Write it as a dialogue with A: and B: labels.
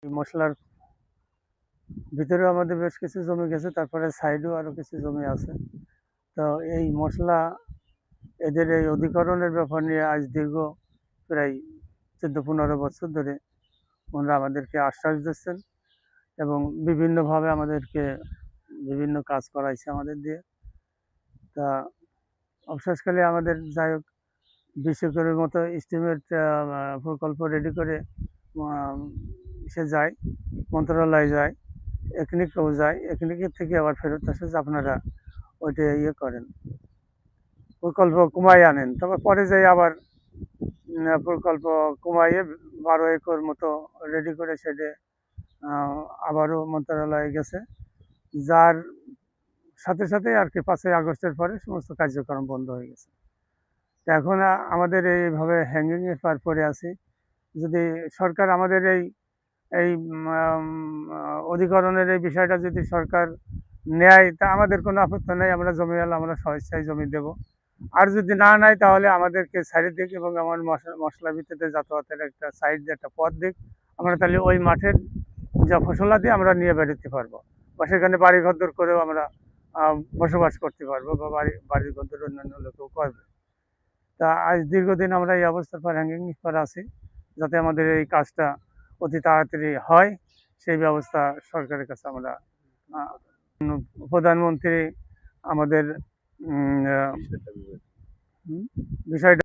A: এই মশলার ভিতরেও আমাদের বেশ কিছু জমি গেছে, তারপরে সাইডেও আরও কিছু জমি আছে। তো এই মশলা এদের এই অধিকরণের ব্যাপার নিয়ে আজ দীর্ঘ প্রায় 14-15 বছর ধরে ওনারা আমাদেরকে আশ্বাস দিচ্ছেন এবং বিভিন্নভাবে আমাদেরকে বিভিন্ন কাজ করাইছে আমাদের দিয়ে। তা অবশেষকালে আমাদের যাই হোক 20 একরের মতো এস্টিমেট প্রকল্প রেডি করে সে যায়, মন্ত্রণালয়ে যায়, একনিকেও যায়, একনিকের থেকে আবার ফেরত আসে যে আপনারা ওইটা ইয়ে করেন, প্রকল্প কমাই আনেন। তারপর পরে যাই আবার প্রকল্প কমাইয়ে 12 একর মতো রেডি করে সেটা আবারও মন্ত্রণালয়ে গেছে, যার সাথে সাথে আর কি 5ই আগস্টের পরে সমস্ত কার্যক্রম বন্ধ হয়ে গেছে। তো এখন আমাদের এইভাবে হ্যাঙ্গিংয়ে পার পড়ে আছি। যদি সরকার আমাদের এই এই অধিকরণের এই বিষয়টা যদি সরকার নেয় তা আমাদের কোনো আপত্তি নেই, আমরা জমি হলে আমরা স্বেচ্ছায় জমি দেব। আর যদি না নেয় তাহলে আমাদেরকে সাইড দিক এবং আমার মশলা ভিত্তিতে যাতায়াতের একটা সাইড দিয়ে একটা পথ দিক, আমরা তাহলে ওই মাঠের যা ফসলাদি আমরা নিয়ে বেরোতে পারবো, বা সেখানে বাড়ি ঘরদোর করেও আমরা বসবাস করতে পারবো, বা বাড়ির ঘরদোর অন্যান্য লোকেও করবে। তা আজ দীর্ঘদিন আমরা এই অবস্থার পর হ্যাঙ্গিং পর আছি, যাতে আমাদের এই কাজটা অতি তাড়াতাড়ি হয় সেই ব্যবস্থা সরকারের কাছে আমরা প্রধানমন্ত্রী আমাদের বিষয়টা